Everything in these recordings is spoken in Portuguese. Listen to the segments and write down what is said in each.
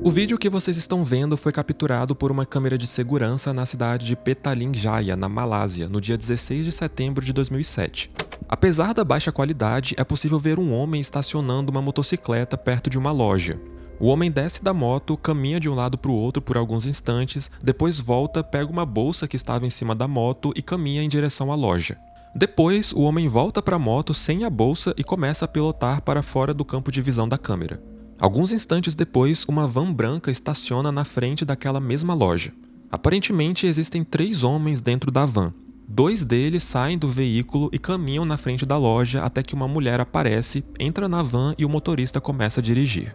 O vídeo que vocês estão vendo foi capturado por uma câmera de segurança na cidade de Petaling Jaya, na Malásia, no dia 16 de setembro de 2007. Apesar da baixa qualidade, é possível ver um homem estacionando uma motocicleta perto de uma loja. O homem desce da moto, caminha de um lado para o outro por alguns instantes, depois volta, pega uma bolsa que estava em cima da moto e caminha em direção à loja. Depois, o homem volta para a moto sem a bolsa e começa a pilotar para fora do campo de visão da câmera. Alguns instantes depois, uma van branca estaciona na frente daquela mesma loja. Aparentemente, existem 3 homens dentro da van. 2 deles saem do veículo e caminham na frente da loja até que uma mulher aparece, entra na van e o motorista começa a dirigir.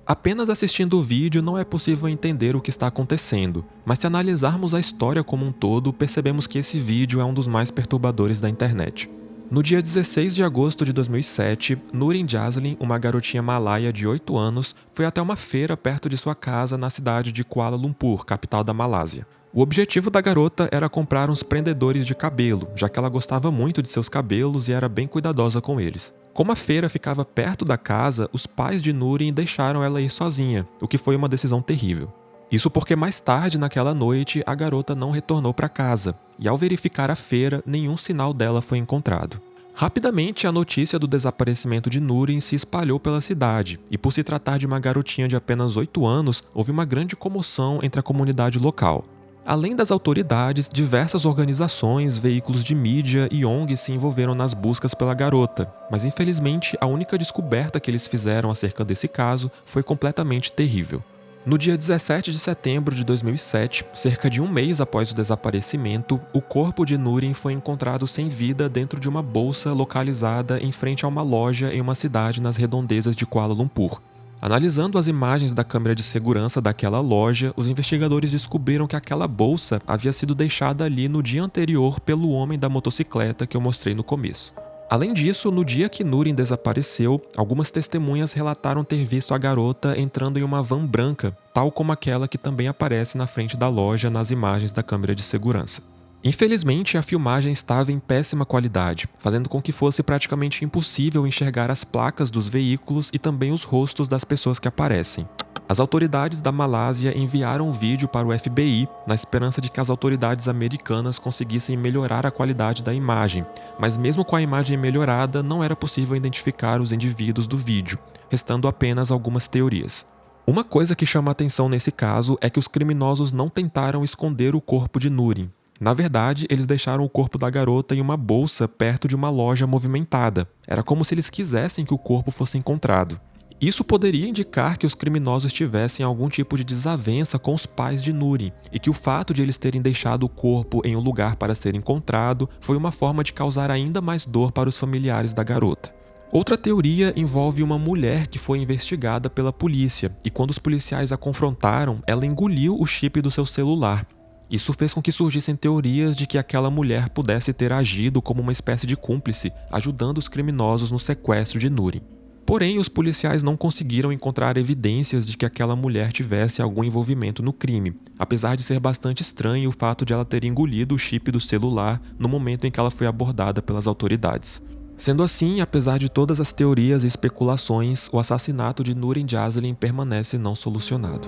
Apenas assistindo o vídeo não é possível entender o que está acontecendo, mas se analisarmos a história como um todo, percebemos que esse vídeo é um dos mais perturbadores da internet. No dia 16 de agosto de 2007, Nurin Jaslin, uma garotinha malaia de 8 anos, foi até uma feira perto de sua casa na cidade de Kuala Lumpur, capital da Malásia. O objetivo da garota era comprar uns prendedores de cabelo, já que ela gostava muito de seus cabelos e era bem cuidadosa com eles. Como a feira ficava perto da casa, os pais de Nurin deixaram ela ir sozinha, o que foi uma decisão terrível. Isso porque mais tarde naquela noite a garota não retornou para casa, e ao verificar a feira, nenhum sinal dela foi encontrado. Rapidamente, a notícia do desaparecimento de Nurin se espalhou pela cidade, e por se tratar de uma garotinha de apenas 8 anos, houve uma grande comoção entre a comunidade local. Além das autoridades, diversas organizações, veículos de mídia e ONGs se envolveram nas buscas pela garota, mas infelizmente a única descoberta que eles fizeram acerca desse caso foi completamente terrível. No dia 17 de setembro de 2007, cerca de um mês após o desaparecimento, o corpo de Nurin foi encontrado sem vida dentro de uma bolsa localizada em frente a uma loja em uma cidade nas redondezas de Kuala Lumpur. Analisando as imagens da câmera de segurança daquela loja, os investigadores descobriram que aquela bolsa havia sido deixada ali no dia anterior pelo homem da motocicleta que eu mostrei no começo. Além disso, no dia que Nurin desapareceu, algumas testemunhas relataram ter visto a garota entrando em uma van branca, tal como aquela que também aparece na frente da loja nas imagens da câmera de segurança. Infelizmente, a filmagem estava em péssima qualidade, fazendo com que fosse praticamente impossível enxergar as placas dos veículos e também os rostos das pessoas que aparecem. As autoridades da Malásia enviaram o vídeo para o FBI na esperança de que as autoridades americanas conseguissem melhorar a qualidade da imagem, mas mesmo com a imagem melhorada, não era possível identificar os indivíduos do vídeo, restando apenas algumas teorias. Uma coisa que chama a atenção nesse caso é que os criminosos não tentaram esconder o corpo de Nurin. Na verdade, eles deixaram o corpo da garota em uma bolsa perto de uma loja movimentada. Era como se eles quisessem que o corpo fosse encontrado. Isso poderia indicar que os criminosos tivessem algum tipo de desavença com os pais de Nurin e que o fato de eles terem deixado o corpo em um lugar para ser encontrado foi uma forma de causar ainda mais dor para os familiares da garota. Outra teoria envolve uma mulher que foi investigada pela polícia e quando os policiais a confrontaram, ela engoliu o chip do seu celular. Isso fez com que surgissem teorias de que aquela mulher pudesse ter agido como uma espécie de cúmplice, ajudando os criminosos no sequestro de Nurin. Porém, os policiais não conseguiram encontrar evidências de que aquela mulher tivesse algum envolvimento no crime, apesar de ser bastante estranho o fato de ela ter engolido o chip do celular no momento em que ela foi abordada pelas autoridades. Sendo assim, apesar de todas as teorias e especulações, o assassinato de Nurin Jaslin permanece não solucionado.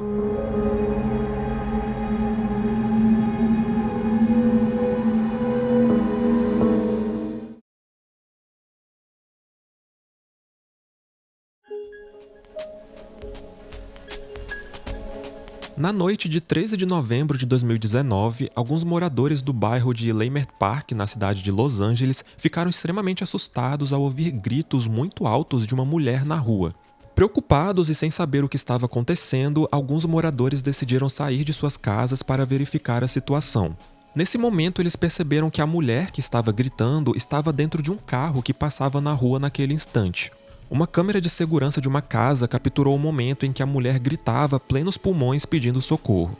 Na noite de 13 de novembro de 2019, alguns moradores do bairro de Leimert Park, na cidade de Los Angeles, ficaram extremamente assustados ao ouvir gritos muito altos de uma mulher na rua. Preocupados e sem saber o que estava acontecendo, alguns moradores decidiram sair de suas casas para verificar a situação. Nesse momento, eles perceberam que a mulher que estava gritando estava dentro de um carro que passava na rua naquele instante. Uma câmera de segurança de uma casa capturou o momento em que a mulher gritava a plenos pulmões pedindo socorro.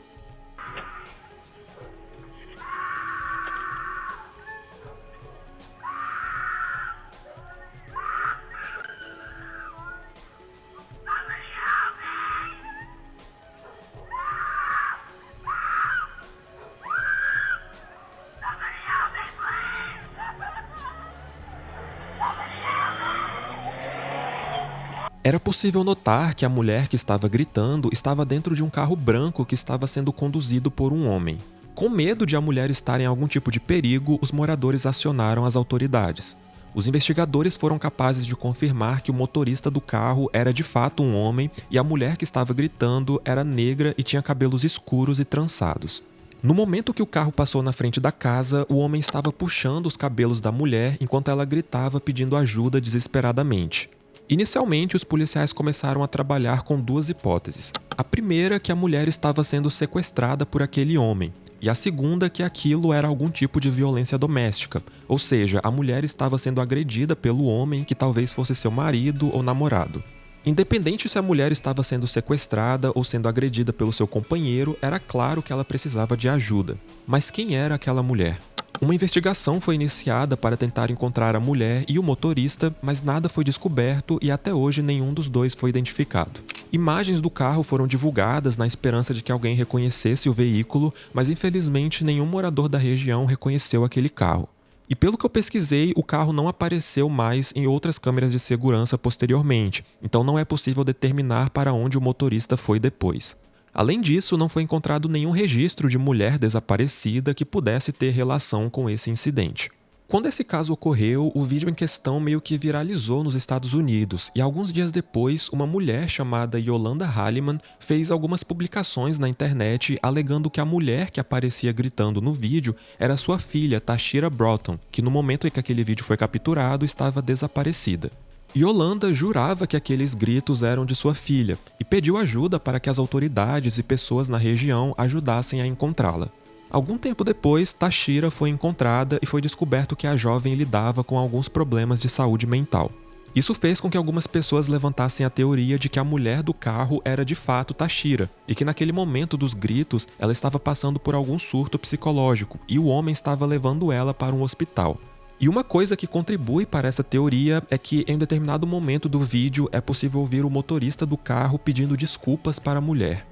Era possível notar que a mulher que estava gritando estava dentro de um carro branco que estava sendo conduzido por um homem. Com medo de a mulher estar em algum tipo de perigo, os moradores acionaram as autoridades. Os investigadores foram capazes de confirmar que o motorista do carro era de fato um homem e a mulher que estava gritando era negra e tinha cabelos escuros e trançados. No momento que o carro passou na frente da casa, o homem estava puxando os cabelos da mulher enquanto ela gritava pedindo ajuda desesperadamente. Inicialmente, os policiais começaram a trabalhar com duas hipóteses. A primeira é que a mulher estava sendo sequestrada por aquele homem, e a segunda que aquilo era algum tipo de violência doméstica, ou seja, a mulher estava sendo agredida pelo homem que talvez fosse seu marido ou namorado. Independente se a mulher estava sendo sequestrada ou sendo agredida pelo seu companheiro, era claro que ela precisava de ajuda. Mas quem era aquela mulher? Uma investigação foi iniciada para tentar encontrar a mulher e o motorista, mas nada foi descoberto e até hoje nenhum dos dois foi identificado. Imagens do carro foram divulgadas na esperança de que alguém reconhecesse o veículo, mas infelizmente nenhum morador da região reconheceu aquele carro. E pelo que eu pesquisei, o carro não apareceu mais em outras câmeras de segurança posteriormente, então não é possível determinar para onde o motorista foi depois. Além disso, não foi encontrado nenhum registro de mulher desaparecida que pudesse ter relação com esse incidente. Quando esse caso ocorreu, o vídeo em questão meio que viralizou nos Estados Unidos e alguns dias depois, uma mulher chamada Yolanda Halliman fez algumas publicações na internet alegando que a mulher que aparecia gritando no vídeo era sua filha, Tashira Broughton, que no momento em que aquele vídeo foi capturado estava desaparecida. Yolanda jurava que aqueles gritos eram de sua filha e pediu ajuda para que as autoridades e pessoas na região ajudassem a encontrá-la. Algum tempo depois, Tashira foi encontrada e foi descoberto que a jovem lidava com alguns problemas de saúde mental. Isso fez com que algumas pessoas levantassem a teoria de que a mulher do carro era de fato Tashira e que naquele momento dos gritos ela estava passando por algum surto psicológico e o homem estava levando ela para um hospital. E uma coisa que contribui para essa teoria é que em um determinado momento do vídeo é possível ouvir o motorista do carro pedindo desculpas para a mulher.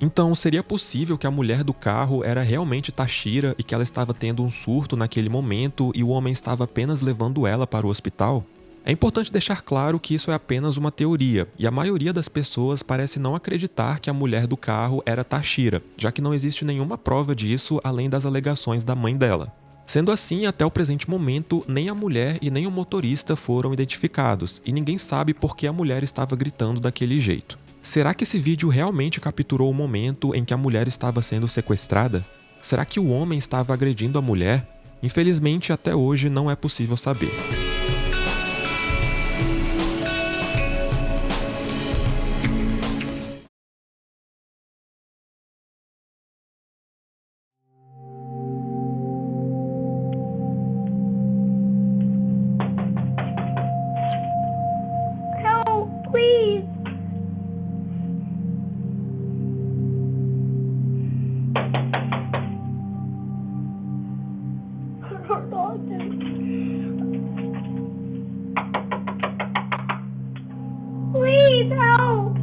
Então, seria possível que a mulher do carro era realmente Tashira e que ela estava tendo um surto naquele momento e o homem estava apenas levando ela para o hospital? É importante deixar claro que isso é apenas uma teoria, e a maioria das pessoas parece não acreditar que a mulher do carro era Tashira, já que não existe nenhuma prova disso além das alegações da mãe dela. Sendo assim, até o presente momento, nem a mulher e nem o motorista foram identificados, e ninguém sabe por que a mulher estava gritando daquele jeito. Será que esse vídeo realmente capturou o momento em que a mulher estava sendo sequestrada? Será que o homem estava agredindo a mulher? Infelizmente, até hoje não é possível saber. Help, please. Please help.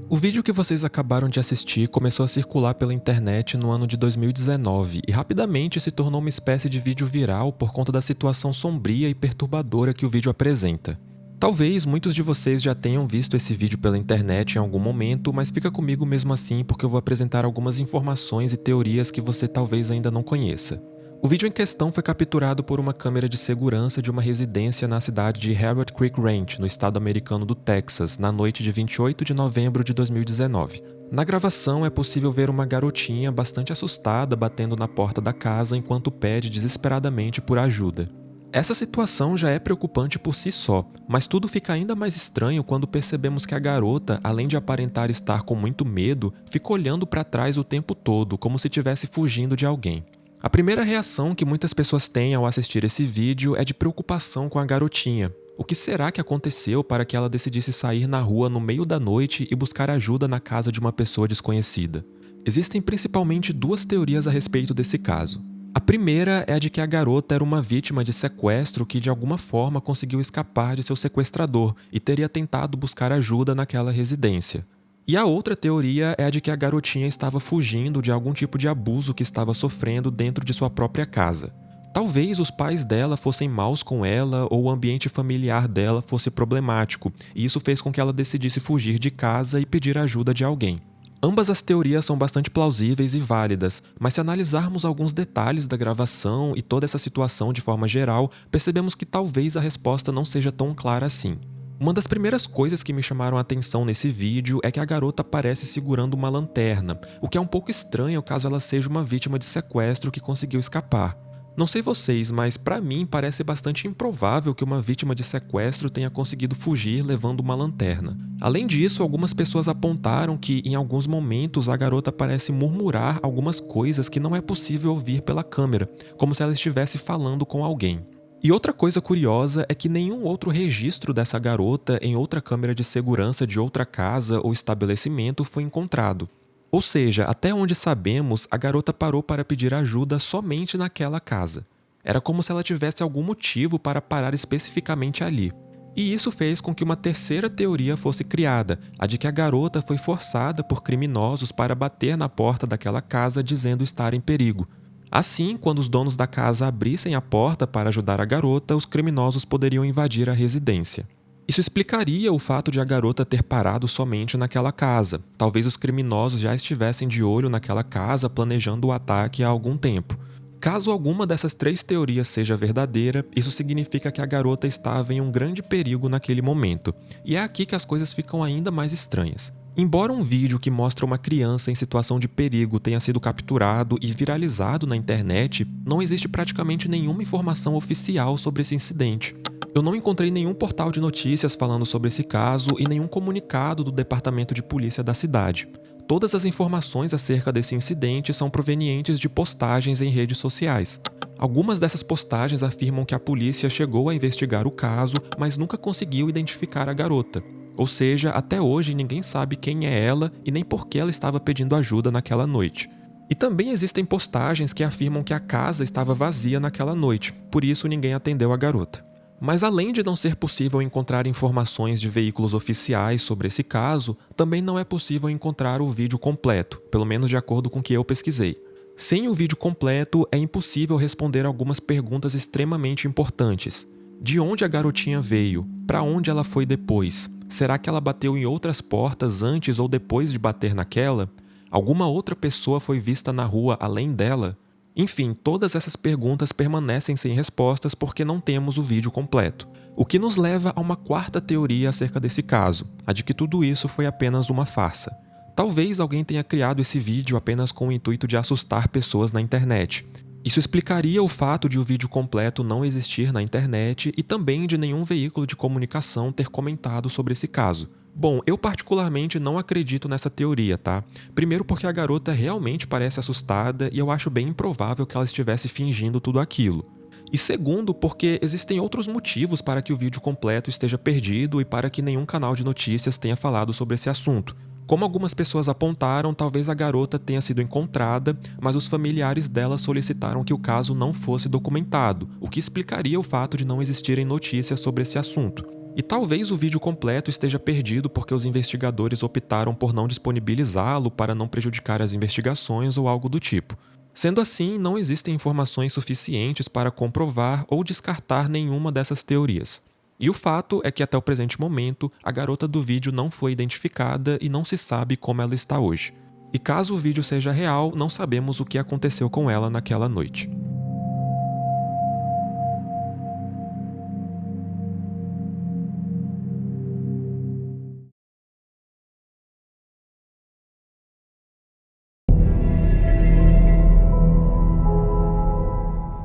O vídeo que vocês acabaram de assistir começou a circular pela internet no ano de 2019 e rapidamente se tornou uma espécie de vídeo viral por conta da situação sombria e perturbadora que o vídeo apresenta. Talvez muitos de vocês já tenham visto esse vídeo pela internet em algum momento, mas fica comigo mesmo assim porque eu vou apresentar algumas informações e teorias que você talvez ainda não conheça. O vídeo em questão foi capturado por uma câmera de segurança de uma residência na cidade de Harrod Creek Ranch, no estado americano do Texas, na noite de 28 de novembro de 2019. Na gravação é possível ver uma garotinha bastante assustada batendo na porta da casa enquanto pede desesperadamente por ajuda. Essa situação já é preocupante por si só, mas tudo fica ainda mais estranho quando percebemos que a garota, além de aparentar estar com muito medo, fica olhando para trás o tempo todo, como se estivesse fugindo de alguém. A primeira reação que muitas pessoas têm ao assistir esse vídeo é de preocupação com a garotinha. O que será que aconteceu para que ela decidisse sair na rua no meio da noite e buscar ajuda na casa de uma pessoa desconhecida? Existem principalmente duas teorias a respeito desse caso. A primeira é a de que a garota era uma vítima de sequestro que de alguma forma conseguiu escapar de seu sequestrador e teria tentado buscar ajuda naquela residência. E a outra teoria é a de que a garotinha estava fugindo de algum tipo de abuso que estava sofrendo dentro de sua própria casa. Talvez os pais dela fossem maus com ela ou o ambiente familiar dela fosse problemático, e isso fez com que ela decidisse fugir de casa e pedir ajuda de alguém. Ambas as teorias são bastante plausíveis e válidas, mas se analisarmos alguns detalhes da gravação e toda essa situação de forma geral, percebemos que talvez a resposta não seja tão clara assim. Uma das primeiras coisas que me chamaram a atenção nesse vídeo é que a garota parece segurando uma lanterna, o que é um pouco estranho caso ela seja uma vítima de sequestro que conseguiu escapar. Não sei vocês, mas pra mim parece bastante improvável que uma vítima de sequestro tenha conseguido fugir levando uma lanterna. Além disso, algumas pessoas apontaram que em alguns momentos a garota parece murmurar algumas coisas que não é possível ouvir pela câmera, como se ela estivesse falando com alguém. E outra coisa curiosa é que nenhum outro registro dessa garota em outra câmera de segurança de outra casa ou estabelecimento foi encontrado. Ou seja, até onde sabemos, a garota parou para pedir ajuda somente naquela casa. Era como se ela tivesse algum motivo para parar especificamente ali. E isso fez com que uma terceira teoria fosse criada, a de que a garota foi forçada por criminosos para bater na porta daquela casa dizendo estar em perigo. Assim, quando os donos da casa abrissem a porta para ajudar a garota, os criminosos poderiam invadir a residência. Isso explicaria o fato de a garota ter parado somente naquela casa. Talvez os criminosos já estivessem de olho naquela casa planejando o ataque há algum tempo. Caso alguma dessas três teorias seja verdadeira, isso significa que a garota estava em um grande perigo naquele momento. E é aqui que as coisas ficam ainda mais estranhas. Embora um vídeo que mostra uma criança em situação de perigo tenha sido capturado e viralizado na internet, não existe praticamente nenhuma informação oficial sobre esse incidente. Eu não encontrei nenhum portal de notícias falando sobre esse caso e nenhum comunicado do departamento de polícia da cidade. Todas as informações acerca desse incidente são provenientes de postagens em redes sociais. Algumas dessas postagens afirmam que a polícia chegou a investigar o caso, mas nunca conseguiu identificar a garota. Ou seja, até hoje ninguém sabe quem é ela e nem por que ela estava pedindo ajuda naquela noite. E também existem postagens que afirmam que a casa estava vazia naquela noite, por isso ninguém atendeu a garota. Mas além de não ser possível encontrar informações de veículos oficiais sobre esse caso, também não é possível encontrar o vídeo completo, pelo menos de acordo com o que eu pesquisei. Sem o vídeo completo, é impossível responder algumas perguntas extremamente importantes. De onde a garotinha veio? Para onde ela foi depois? Será que ela bateu em outras portas antes ou depois de bater naquela? Alguma outra pessoa foi vista na rua além dela? Enfim, todas essas perguntas permanecem sem respostas porque não temos o vídeo completo. O que nos leva a uma quarta teoria acerca desse caso, a de que tudo isso foi apenas uma farsa. Talvez alguém tenha criado esse vídeo apenas com o intuito de assustar pessoas na internet. Isso explicaria o fato de o vídeo completo não existir na internet e também de nenhum veículo de comunicação ter comentado sobre esse caso. Bom, eu particularmente não acredito nessa teoria, tá? Primeiro porque a garota realmente parece assustada e eu acho bem improvável que ela estivesse fingindo tudo aquilo. E segundo, porque existem outros motivos para que o vídeo completo esteja perdido e para que nenhum canal de notícias tenha falado sobre esse assunto. Como algumas pessoas apontaram, talvez a garota tenha sido encontrada, mas os familiares dela solicitaram que o caso não fosse documentado, o que explicaria o fato de não existirem notícias sobre esse assunto. E talvez o vídeo completo esteja perdido porque os investigadores optaram por não disponibilizá-lo para não prejudicar as investigações ou algo do tipo. Sendo assim, não existem informações suficientes para comprovar ou descartar nenhuma dessas teorias. E o fato é que até o presente momento, a garota do vídeo não foi identificada e não se sabe como ela está hoje. E caso o vídeo seja real, não sabemos o que aconteceu com ela naquela noite.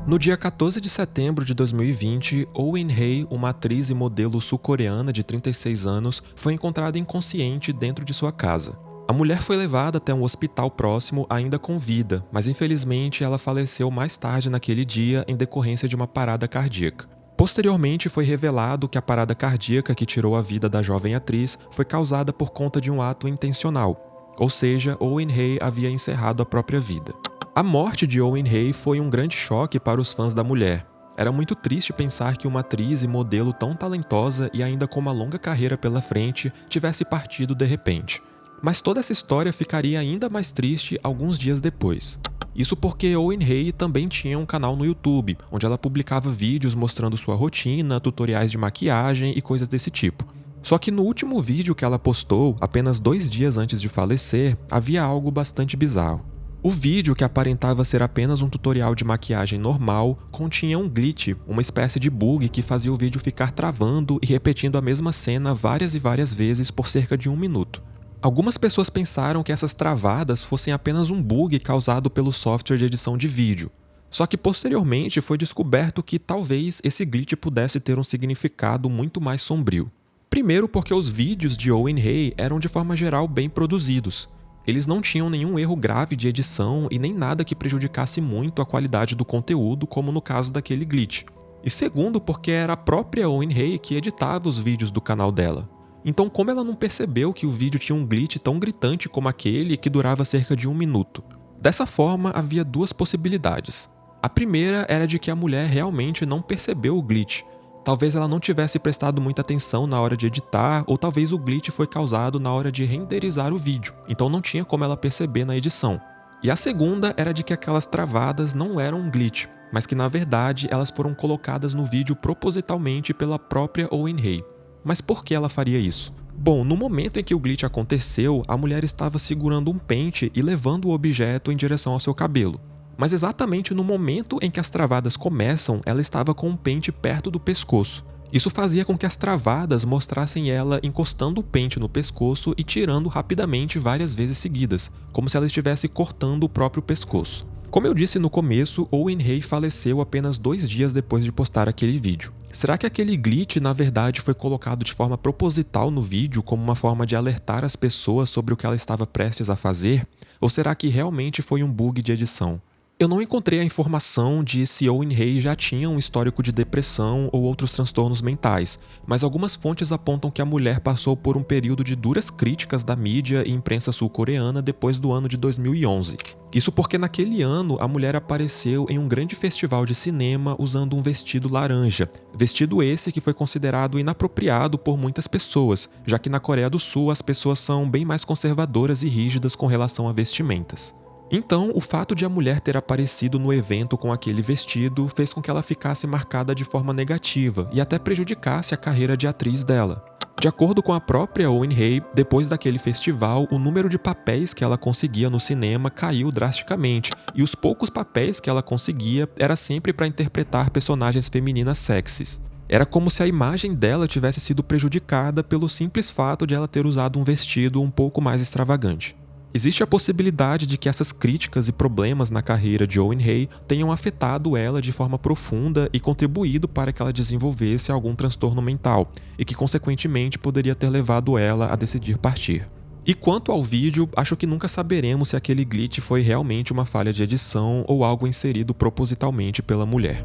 No dia 14 de setembro de 2020, Owen Hye, uma atriz e modelo sul-coreana de 36 anos, foi encontrada inconsciente dentro de sua casa. A mulher foi levada até um hospital próximo ainda com vida, mas infelizmente ela faleceu mais tarde naquele dia em decorrência de uma parada cardíaca. Posteriormente foi revelado que a parada cardíaca que tirou a vida da jovem atriz foi causada por conta de um ato intencional, ou seja, Owen Hye havia encerrado a própria vida. A morte de Owen Hay foi um grande choque para os fãs da mulher. Era muito triste pensar que uma atriz e modelo tão talentosa e ainda com uma longa carreira pela frente tivesse partido de repente. Mas toda essa história ficaria ainda mais triste alguns dias depois. Isso porque Owen Hay também tinha um canal no YouTube, onde ela publicava vídeos mostrando sua rotina, tutoriais de maquiagem e coisas desse tipo. Só que no último vídeo que ela postou, apenas 2 dias antes de falecer, havia algo bastante bizarro. O vídeo, que aparentava ser apenas um tutorial de maquiagem normal, continha um glitch, uma espécie de bug que fazia o vídeo ficar travando e repetindo a mesma cena várias e várias vezes por cerca de 1 minuto. Algumas pessoas pensaram que essas travadas fossem apenas um bug causado pelo software de edição de vídeo. Só que posteriormente foi descoberto que talvez esse glitch pudesse ter um significado muito mais sombrio. Primeiro porque os vídeos de Owen Hay eram de forma geral bem produzidos. Eles não tinham nenhum erro grave de edição e nem nada que prejudicasse muito a qualidade do conteúdo, como no caso daquele glitch. E segundo, porque era a própria Owen Hay que editava os vídeos do canal dela. Então, como ela não percebeu que o vídeo tinha um glitch tão gritante como aquele que durava cerca de 1 minuto? Dessa forma, havia 2 possibilidades. A primeira era de que a mulher realmente não percebeu o glitch. Talvez ela não tivesse prestado muita atenção na hora de editar, ou talvez o glitch foi causado na hora de renderizar o vídeo, então não tinha como ela perceber na edição. E a segunda era de que aquelas travadas não eram um glitch, mas que na verdade elas foram colocadas no vídeo propositalmente pela própria Owen Hay. Mas por que ela faria isso? Bom, no momento em que o glitch aconteceu, a mulher estava segurando um pente e levando o objeto em direção ao seu cabelo. Mas exatamente no momento em que as travadas começam, ela estava com um pente perto do pescoço. Isso fazia com que as travadas mostrassem ela encostando o pente no pescoço e tirando rapidamente várias vezes seguidas, como se ela estivesse cortando o próprio pescoço. Como eu disse no começo, Owen Hay faleceu apenas 2 dias depois de postar aquele vídeo. Será que aquele glitch, na verdade, foi colocado de forma proposital no vídeo como uma forma de alertar as pessoas sobre o que ela estava prestes a fazer? Ou será que realmente foi um bug de edição? Eu não encontrei a informação de se Owen Hay já tinha um histórico de depressão ou outros transtornos mentais, mas algumas fontes apontam que a mulher passou por um período de duras críticas da mídia e imprensa sul-coreana depois do ano de 2011. Isso porque naquele ano a mulher apareceu em um grande festival de cinema usando um vestido laranja, vestido esse que foi considerado inapropriado por muitas pessoas, já que na Coreia do Sul as pessoas são bem mais conservadoras e rígidas com relação a vestimentas. Então, o fato de a mulher ter aparecido no evento com aquele vestido fez com que ela ficasse marcada de forma negativa e até prejudicasse a carreira de atriz dela. De acordo com a própria Owen Hay, depois daquele festival, o número de papéis que ela conseguia no cinema caiu drasticamente, e os poucos papéis que ela conseguia era sempre para interpretar personagens femininas sexys. Era como se a imagem dela tivesse sido prejudicada pelo simples fato de ela ter usado um vestido um pouco mais extravagante. Existe a possibilidade de que essas críticas e problemas na carreira de Owen Hay tenham afetado ela de forma profunda e contribuído para que ela desenvolvesse algum transtorno mental, e que consequentemente poderia ter levado ela a decidir partir. E quanto ao vídeo, acho que nunca saberemos se aquele glitch foi realmente uma falha de edição ou algo inserido propositalmente pela mulher.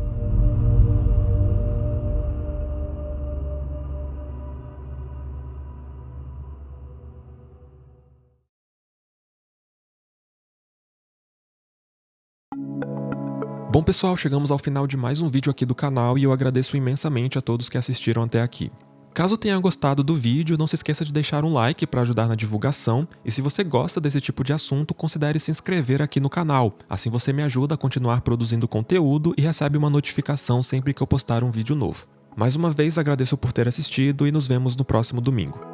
Bom pessoal, chegamos ao final de mais um vídeo aqui do canal e eu agradeço imensamente a todos que assistiram até aqui. Caso tenha gostado do vídeo, não se esqueça de deixar um like para ajudar na divulgação, e se você gosta desse tipo de assunto, considere se inscrever aqui no canal, assim você me ajuda a continuar produzindo conteúdo e recebe uma notificação sempre que eu postar um vídeo novo. Mais uma vez agradeço por ter assistido e nos vemos no próximo domingo.